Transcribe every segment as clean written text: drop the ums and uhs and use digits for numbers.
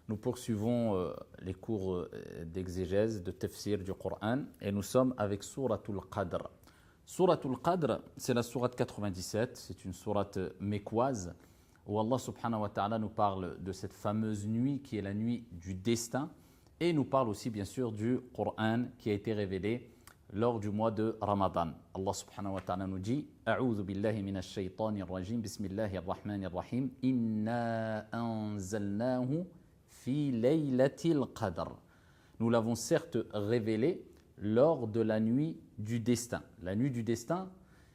Nous poursuivons les cours d'exégèse, de tafsir du Coran et nous sommes avec Souratul Qadr. Souratul Qadr, c'est la sourate 97, c'est une sourate mécoise où Allah subhanahu wa ta'ala nous parle de cette fameuse nuit qui est la nuit du destin et nous parle aussi bien sûr du Coran qui a été révélé lors du mois de Ramadan. Allah subhanahu wa ta'ala nous dit A'udhu billahi minash shaytanir rajim, bismillahir rahmanir rahim, inna anzalnahu fi laylatil qadr. Nous l'avons certes révélé lors de la nuit du destin. La nuit du destin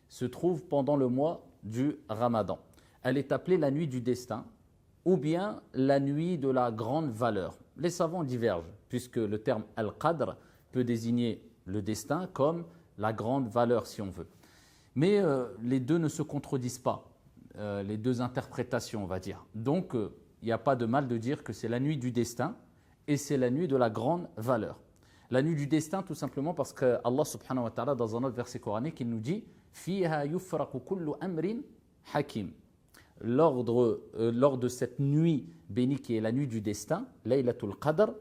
se trouve pendant le mois du Ramadan. Elle est appelée la nuit du destin ou bien la nuit de la grande valeur. Les savants divergent puisque le terme al-qadr peut désigner le destin comme la grande valeur si on veut. Mais les deux ne se contredisent pas, les deux interprétations on va dire. Donc il n'y a pas de mal de dire que c'est la nuit du destin et c'est la nuit de la grande valeur. La nuit du destin tout simplement parce que Allah subhanahu wa ta'ala dans un autre verset coranique il nous dit « Fiha yufraqu kullu amrin hakim » lors de cette nuit bénie qui est la nuit du destin, Laylatul Qadr,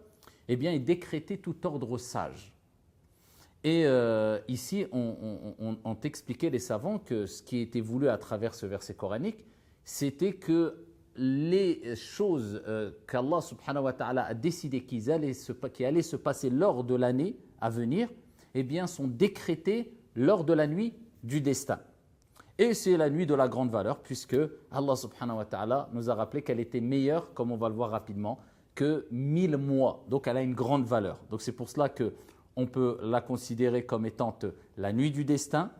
eh bien est décrété tout ordre sage. Et ici, on t'expliquait les savants que ce qui était voulu à travers ce verset coranique, c'était que les choses qu'Allah subhanahu wa ta'ala a décidé qui allaient se passer lors de l'année à venir, eh bien, sont décrétées lors de la nuit du destin. Et c'est la nuit de la grande valeur, puisque Allah subhanahu wa ta'ala nous a rappelé qu'elle était meilleure, comme on va le voir rapidement, que 1000 mois. Donc elle a une grande valeur. Donc c'est pour cela qu'on peut la considérer comme étant la nuit du destin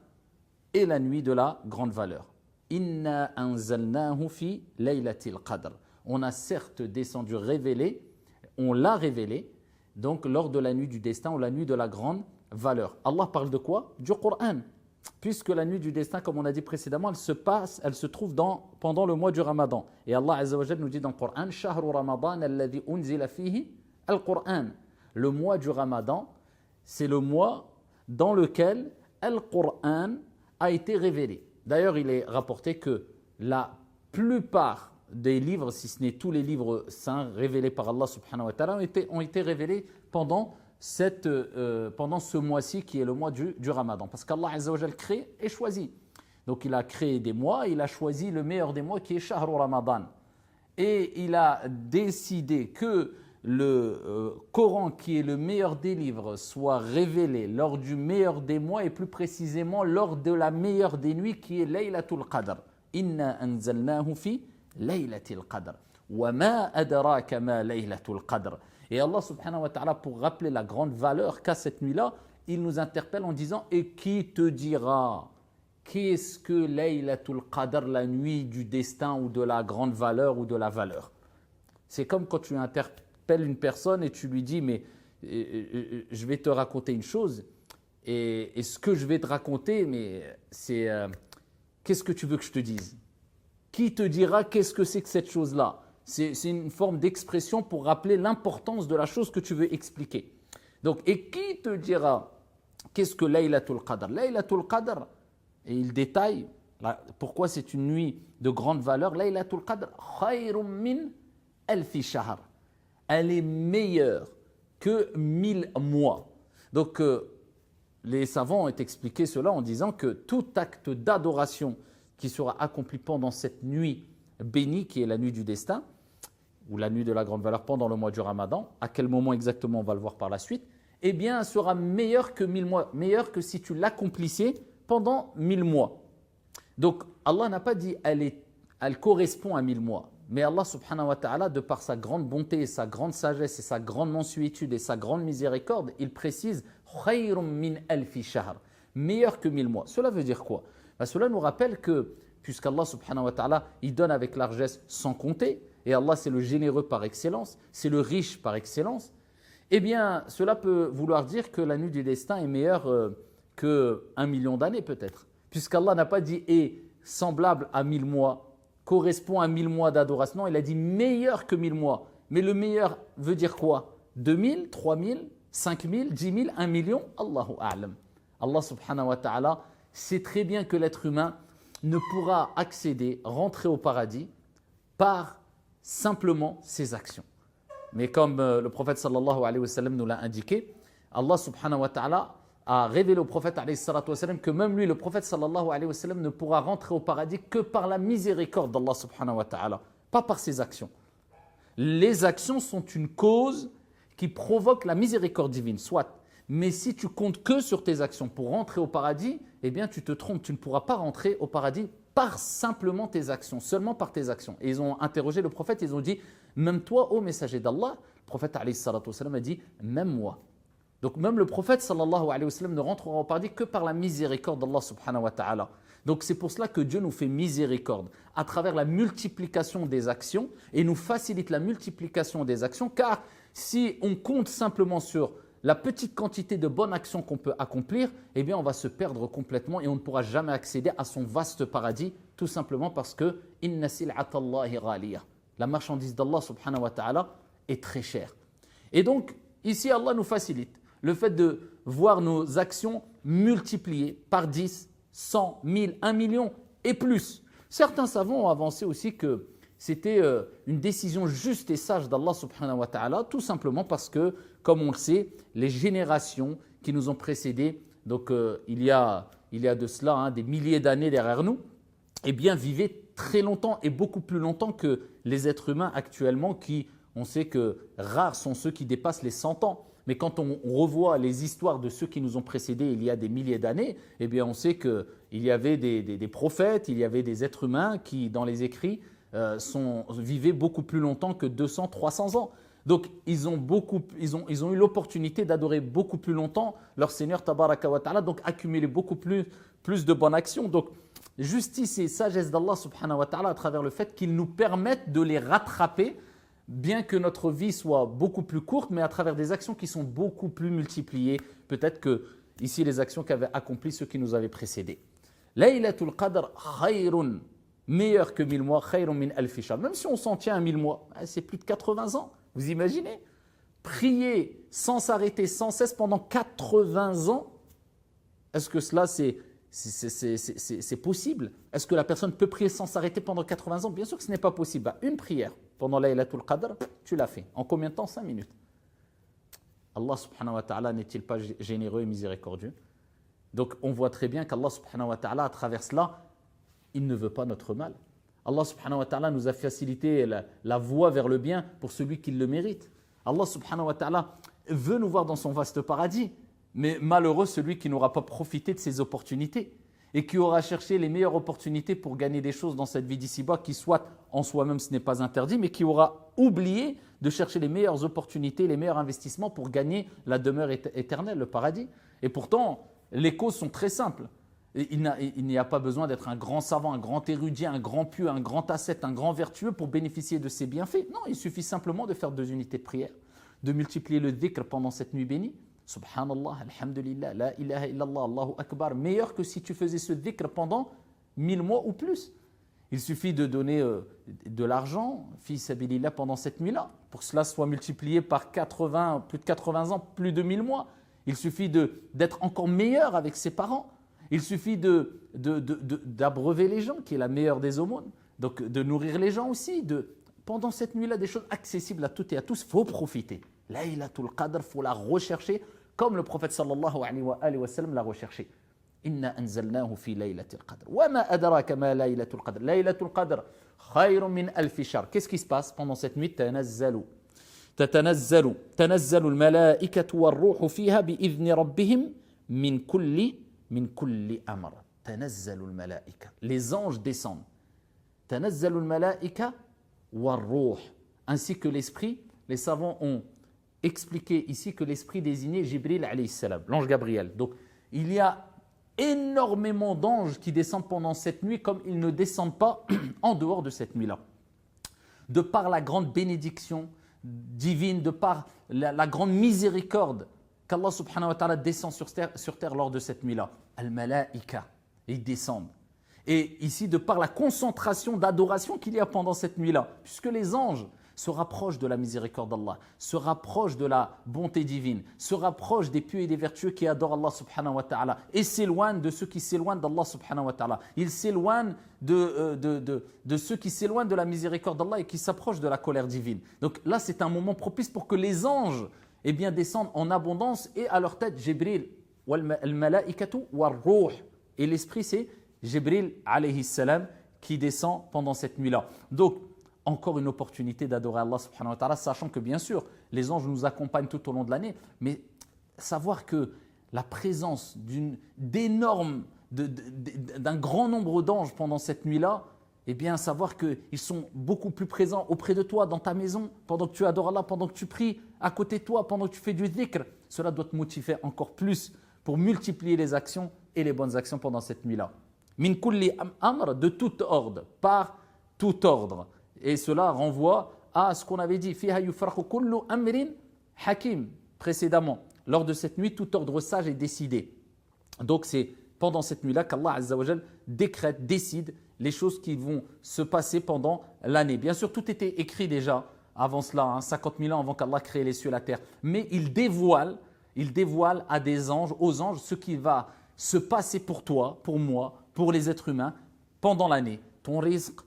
et la nuit de la grande valeur. Inna anzalnahu fi laylatil qadr. On a certes descendu révélé, on l'a révélé, donc lors de la nuit du destin ou la nuit de la grande valeur. Allah parle de quoi? Du Coran. Puisque la nuit du destin, comme on a dit précédemment, elle se trouve pendant le mois du Ramadan. Et Allah Azza wa Jal nous dit dans le Coran, Shahru Ramadan alladhi unzila fihi al-Qur'an. Le mois du Ramadan, c'est le mois dans lequel Al-Qur'an a été révélé. D'ailleurs, il est rapporté que la plupart des livres, si ce n'est tous les livres saints révélés par Allah subhanahu wa ta'ala, ont été révélés pendant ce mois-ci qui est le mois du Ramadan. Parce qu'Allah Azza wa Jal crée et choisit. Donc il a créé des mois, il a choisi le meilleur des mois qui est Shahru Ramadan. Et il a décidé que le Coran qui est le meilleur des livres soit révélé lors du meilleur des mois et plus précisément lors de la meilleure des nuits qui est Laylatul Qadr. Inna anzalnahu fi Laylatil Qadr. Wa ma adraka ma Laylatul Qadr. Et Allah subhanahu wa ta'ala, pour rappeler la grande valeur qu'a cette nuit-là, il nous interpelle en disant « Et qui te dira qu'est-ce que Laylatul Qadr, la nuit du destin ou de la grande valeur ou de la valeur ?» C'est comme quand tu interpelles une personne et tu lui dis « Mais je vais te raconter une chose et ce que je vais te raconter, mais c'est qu'est-ce que tu veux que je te dise? Qui te dira qu'est-ce que c'est que cette chose-là ?» C'est une forme d'expression pour rappeler l'importance de la chose que tu veux expliquer. Donc, et qui te dira qu'est-ce que Laylatul Qadr? Laylatul Qadr, et il détaille pourquoi c'est une nuit de grande valeur. Laylatul Qadr, khayrum min alfi shahr. Elle est meilleure que 1000 mois. Donc, les savants ont expliqué cela en disant que tout acte d'adoration qui sera accompli pendant cette nuit bénie qui est la nuit du destin ou la nuit de la grande valeur pendant le mois du Ramadan, à quel moment exactement on va le voir par la suite, eh bien sera meilleur que 1000 mois, meilleur que si tu l'accomplissais pendant 1000 mois. Donc Allah n'a pas dit elle correspond à 1000 mois, mais Allah subhanahu wa ta'ala de par sa grande bonté, sa grande sagesse et sa grande mansuétude et sa grande miséricorde, il précise khayrum min alfi shahr, meilleur que 1000 mois. Cela veut dire quoi? Cela nous rappelle que puisqu'Allah subhanahu wa ta'ala, il donne avec largesse sans compter, et Allah c'est le généreux par excellence, c'est le riche par excellence, eh bien cela peut vouloir dire que la nuit du destin est meilleure que 1 million d'années peut-être. Puisqu'Allah n'a pas dit est semblable à 1000 mois, correspond à 1000 mois d'adoration, non, il a dit meilleur que 1000 mois. Mais le meilleur veut dire quoi? 2000, 3000, 5000, 10 000, 1 million? Allahu a'lam. Allah subhanahu wa ta'ala sait très bien que l'être humain ne pourra accéder, rentrer au paradis par simplement ses actions. Mais comme le prophète sallallahu alayhi wa sallam nous l'a indiqué, Allah subhanahu wa ta'ala a révélé au prophète alayhi salatu wa sallam que même lui, le prophète sallallahu alayhi wa sallam, ne pourra rentrer au paradis que par la miséricorde d'Allah subhanahu wa ta'ala, pas par ses actions. Les actions sont une cause qui provoque la miséricorde divine, soit. Mais si tu comptes que sur tes actions pour rentrer au paradis, eh bien tu te trompes, tu ne pourras pas rentrer au paradis par simplement tes actions, seulement par tes actions. Et ils ont interrogé le prophète, ils ont dit, même toi, ô messager d'Allah, le prophète alayhi salatu wa sallam a dit, même moi. Donc même le prophète sallallahu alayhi wa sallam ne rentrera au paradis que par la miséricorde d'Allah subhanahu wa ta'ala. Donc c'est pour cela que Dieu nous fait miséricorde à travers la multiplication des actions et nous facilite la multiplication des actions, car si on compte simplement sur la petite quantité de bonnes actions qu'on peut accomplir, eh bien on va se perdre complètement et on ne pourra jamais accéder à son vaste paradis, tout simplement parce que inna sil'atallahi ghaliya. La marchandise d'Allah subhanahu wa ta'ala est très chère. Et donc ici Allah nous facilite le fait de voir nos actions multipliées par 10, 100, 1000, 1 million et plus. Certains savants ont avancé aussi que c'était une décision juste et sage d'Allah subhanahu wa ta'ala, tout simplement parce que, comme on le sait, les générations qui nous ont précédés, donc il y a de cela des milliers d'années derrière nous, eh bien vivaient très longtemps et beaucoup plus longtemps que les êtres humains actuellement, qui, on sait que rares sont ceux qui dépassent les 100 ans. Mais quand on revoit les histoires de ceux qui nous ont précédés il y a des milliers d'années, eh bien on sait qu'il y avait des prophètes, il y avait des êtres humains qui, dans les écrits, vivaient beaucoup plus longtemps que 200, 300 ans. Donc ils ont eu l'opportunité d'adorer beaucoup plus longtemps leur Seigneur Tabaraka wa Ta'ala, donc accumuler beaucoup plus de bonnes actions. Donc justice et sagesse d'Allah subhanahu wa ta'ala à travers le fait qu'ils nous permettent de les rattraper, bien que notre vie soit beaucoup plus courte, mais à travers des actions qui sont beaucoup plus multipliées. Peut-être que ici les actions qu'avaient accomplies ceux qui nous avaient précédés. Laylatul Qadr khayrun, meilleur que 1000 mois, khayrun min alfi shahr. Même si on s'en tient à 1000 mois, c'est plus de 80 ans. Vous imaginez? Prier sans s'arrêter, sans cesse pendant 80 ans, est-ce que cela c'est possible? Est-ce que la personne peut prier sans s'arrêter pendant 80 ans? Bien sûr que ce n'est pas possible. Une prière pendant Laylatul Qadr, tu l'as fait. En combien de temps? 5 minutes. Allah subhanahu wa ta'ala n'est-il pas généreux et miséricordieux? Donc on voit très bien qu'Allah subhanahu wa ta'ala, à travers cela, il ne veut pas notre mal. Allah subhanahu wa ta'ala nous a facilité la voie vers le bien pour celui qui le mérite. Allah subhanahu wa ta'ala veut nous voir dans son vaste paradis, mais malheureux celui qui n'aura pas profité de ces opportunités et qui aura cherché les meilleures opportunités pour gagner des choses dans cette vie d'ici-bas, qui soit en soi-même ce n'est pas interdit, mais qui aura oublié de chercher les meilleures opportunités, les meilleurs investissements pour gagner la demeure éternelle, le paradis. Et pourtant, les causes sont très simples. Il n'y a pas besoin d'être un grand savant, un grand érudit, un grand pieux, un grand ascète, un grand vertueux pour bénéficier de ces bienfaits. Non, il suffit simplement de faire 2 unités de prière, de multiplier le dhikr pendant cette nuit bénie. Subhanallah, alhamdulillah, la ilaha illallah, Allahu akbar, meilleur que si tu faisais ce dhikr pendant 1000 mois ou plus. Il suffit de donner de l'argent, fi sabilillah, pendant cette nuit-là, pour que cela soit multiplié par 80, plus de 80 ans, plus de 1000 mois. Il suffit d'être encore meilleur avec ses parents. Il suffit d'abreuver les gens, qui est la meilleure des aumônes. Donc de nourrir les gens aussi. Pendant cette nuit-là, des choses accessibles à toutes et à tous, il faut profiter. Laylatul Qadr, il faut la rechercher comme le prophète sallallahu alayhi wa sallam l'a recherché. Inna anzalnahu fi laylatil qadr. Wa ma adraka ma laylatul qadr. Laylatul Qadr khayrun min alfi shahr. Qu'est-ce qui se passe pendant cette nuit? تنزل الملائكة والروح فيها بإذن ربهم من كل أمر. تنزل الملائكة. Les anges descendent. تنزل الملائكة والروح. Ainsi que l'esprit, les savants ont expliqué ici que l'esprit désignait Jibril alayhi salam, l'ange Gabriel. Donc il y a énormément d'anges qui descendent pendant cette nuit, comme ils ne descendent pas en dehors de cette nuit-là. De par la grande bénédiction divine, de par la grande miséricorde qu'Allah subhanahu wa ta'ala descend sur terre lors de cette nuit-là. Al-Malaika, ils descendent. Et ici, de par la concentration d'adoration qu'il y a pendant cette nuit-là, puisque les anges se rapproche de la miséricorde d'Allah, se rapproche de la bonté divine, se rapproche des pieux et des vertueux qui adorent Allah subhanahu wa ta'ala et s'éloigne de ceux qui s'éloignent d'Allah subhanahu wa ta'ala. Il s'éloigne de ceux qui s'éloignent de la miséricorde d'Allah et qui s'approchent de la colère divine. Donc là, c'est un moment propice pour que les anges descendent en abondance et à leur tête, Jibril, al-malaikatu wal-ruh. Et l'esprit, c'est Jibril alayhi salam qui descend pendant cette nuit-là. Donc, encore une opportunité d'adorer Allah subhanahu wa ta'ala, sachant que bien sûr, les anges nous accompagnent tout au long de l'année, mais savoir que la présence d'un grand nombre d'anges pendant cette nuit-là, eh bien, savoir qu'ils sont beaucoup plus présents auprès de toi, dans ta maison, pendant que tu adores Allah, pendant que tu pries, à côté de toi, pendant que tu fais du dhikr, cela doit te motiver encore plus pour multiplier les actions et les bonnes actions pendant cette nuit-là. Min kulli amr, de tout ordre, par tout ordre. Et cela renvoie à ce qu'on avait dit, fiha yufraqu kullu amrin hakim, précédemment. Lors de cette nuit, tout ordre sage est décidé. Donc c'est pendant cette nuit-là qu'Allah Azza wa Jal décrète, décide les choses qui vont se passer pendant l'année. Bien sûr, tout était écrit déjà avant cela, 50 000 ans avant qu'Allah crée les cieux et la terre. Mais il dévoile à des anges, aux anges, ce qui va se passer pour toi, pour moi, pour les êtres humains pendant l'année. Ton risque,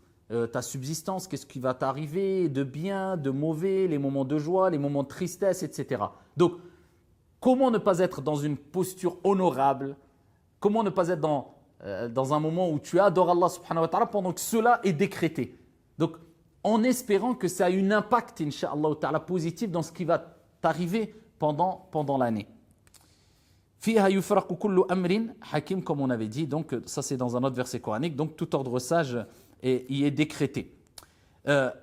ta subsistance, qu'est-ce qui va t'arriver, de bien, de mauvais, les moments de joie, les moments de tristesse, etc. Donc, comment ne pas être dans une posture honorable? Comment ne pas être dans un moment où tu adores Allah subhanahu wa ta'ala pendant que cela est décrété? Donc, en espérant que ça a un impact, incha'Allah ta'ala, positif dans ce qui va t'arriver pendant l'année. Fiha yufraqu kullu amrin hakim, comme on avait dit, donc ça c'est dans un autre verset coranique, donc tout ordre sage y est décrété. Allah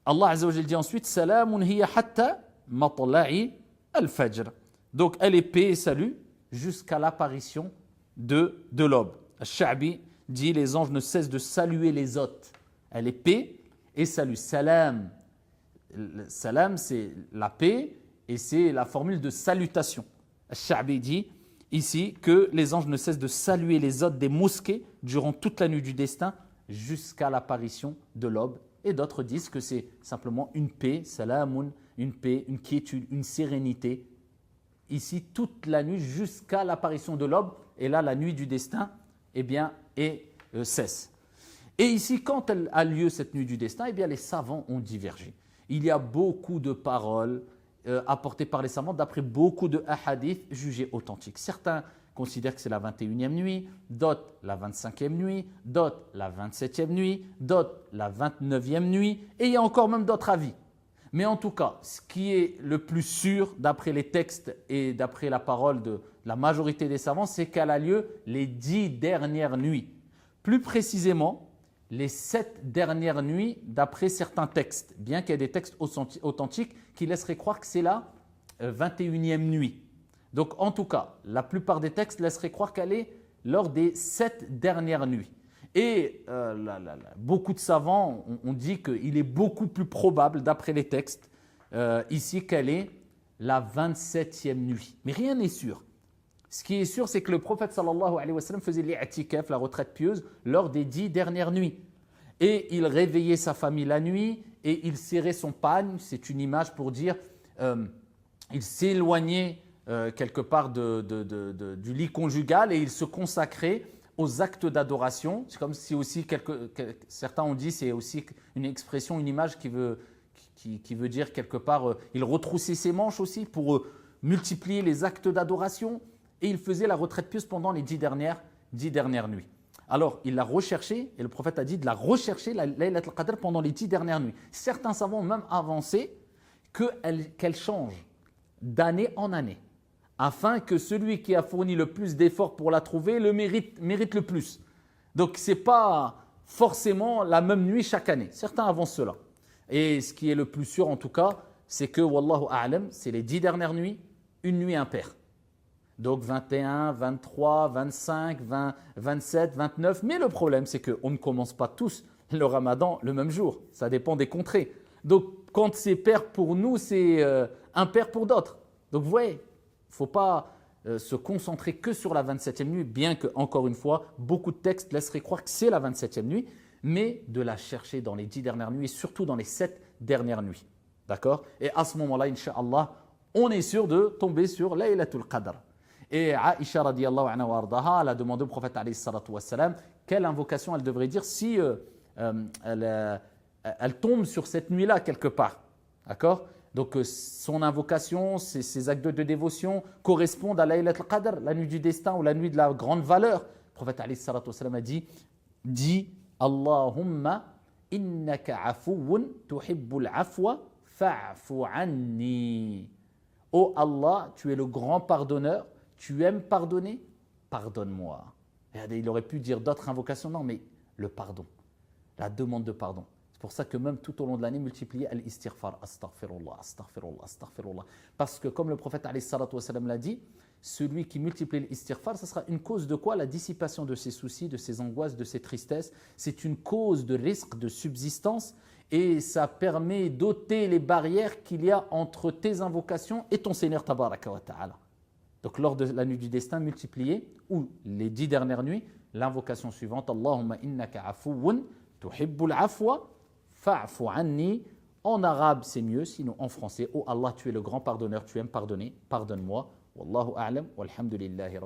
Azza wa Jalla dit ensuite, salamun hiya hatta matla'i al-fajr. Donc elle est paix et salut jusqu'à l'apparition de l'aube. Al-Sha'bi dit, les anges ne cessent de saluer les hôtes. Elle est paix et salut. Salam. Salam, c'est la paix et c'est la formule de salutation. Al-Sha'bi dit ici que les anges ne cessent de saluer les hôtes des mosquées durant toute la nuit du destin jusqu'à l'apparition de l'aube. Et d'autres disent que c'est simplement une paix, salamun, une paix, une quiétude, une sérénité. Ici, toute la nuit jusqu'à l'apparition de l'aube. Et là, la nuit du destin, cesse. Et ici, quand elle a lieu, cette nuit du destin, les savants ont divergé. Il y a beaucoup de paroles apportées par les savants d'après beaucoup de hadiths jugés authentiques. Certains considèrent que c'est la 21e nuit, d'autres la 25e nuit, d'autres la 27e nuit, d'autres la 29e nuit, et il y a encore même d'autres avis. Mais en tout cas, ce qui est le plus sûr d'après les textes et d'après la parole de la majorité des savants, c'est qu'elle a lieu les 10 dernières nuits. Plus précisément, les 7 dernières nuits d'après certains textes, bien qu'il y ait des textes authentiques qui laisseraient croire que c'est la 21e nuit. Donc en tout cas, la plupart des textes laisseraient croire qu'elle est lors des 7 dernières nuits. Et beaucoup de savants ont dit qu'il est beaucoup plus probable, d'après les textes, ici qu'elle est la 27e nuit. Mais rien n'est sûr. Ce qui est sûr, c'est que le prophète sallallahu alayhi wa sallam faisait l'i'tikaf, la retraite pieuse, lors des 10 dernières nuits. Et il réveillait sa famille la nuit et il serrait son pagne. C'est une image pour dire il s'éloignait quelque part du lit conjugal et il se consacrait aux actes d'adoration. C'est comme si aussi, certains ont dit, c'est aussi une expression, une image qui veut dire quelque part, il retroussait ses manches aussi pour multiplier les actes d'adoration. Et il faisait la retraite pieuse pendant les 10 dernières nuits. Alors, il l'a recherché, et le prophète a dit de la rechercher, la Laylat al-Qadr, pendant les 10 dernières nuits. Certains savants ont même avancé qu'elle change d'année en année, afin que celui qui a fourni le plus d'efforts pour la trouver le mérite le plus. Donc, ce n'est pas forcément la même nuit chaque année. Certains avancent cela. Et ce qui est le plus sûr, en tout cas, c'est que, wallahu a'lam, c'est les 10 dernières nuits, une nuit impaire. Donc 21, 23, 25, 20, 27, 29. Mais le problème, c'est qu'on ne commence pas tous le ramadan le même jour. Ça dépend des contrées. Donc quand c'est pair pour nous, c'est impair pour d'autres. Donc vous voyez, il ne faut pas se concentrer que sur la 27e nuit, bien que, encore une fois, beaucoup de textes laisseraient croire que c'est la 27e nuit. mais de la chercher dans les 10 dernières nuits et surtout dans les 7 dernières nuits. D'accord? Et à ce moment-là, Inch'Allah, on est sûr de tomber sur Laylatul Qadr. Et Aïcha radiallahu anha wa ardaha, elle a demandé au prophète alayhi salatu wassalam quelle invocation elle devrait dire si elle tombe sur cette nuit-là quelque part. D'accord? Donc son invocation, ses actes de dévotion correspondent à Laylatul Qadr, la nuit du destin ou la nuit de la grande valeur. Le prophète alayhi salatu wassalam a dit Allahumma innaka afouun tuhibbul afwa fa'fu anni. Oh Allah, tu es le grand pardonneur, tu aimes pardonner, pardonne-moi. Il aurait pu dire d'autres invocations, non, mais le pardon, la demande de pardon. C'est pour ça que même tout au long de l'année, multiplier al-istighfar, astaghfirullah, astaghfirullah, astaghfirullah. Parce que comme le prophète alayhi salatu wassalam l'a dit, celui qui multiplie l'istighfar, ça sera une cause de quoi? La dissipation de ses soucis, de ses angoisses, de ses tristesses. C'est une cause de risque de subsistance et ça permet d'ôter les barrières qu'il y a entre tes invocations et ton Seigneur tabaraka wa ta'ala. Donc lors de la nuit du destin, multiplier, ou les 10 dernières nuits, l'invocation suivante, Allahumma innaka afouun tuhibbul afwa fa'fu anni. En arabe, c'est mieux, sinon en français, oh Allah, tu es le grand pardonneur, tu aimes pardonner, pardonne-moi. Wallahu a'lam, walhamdulillahi.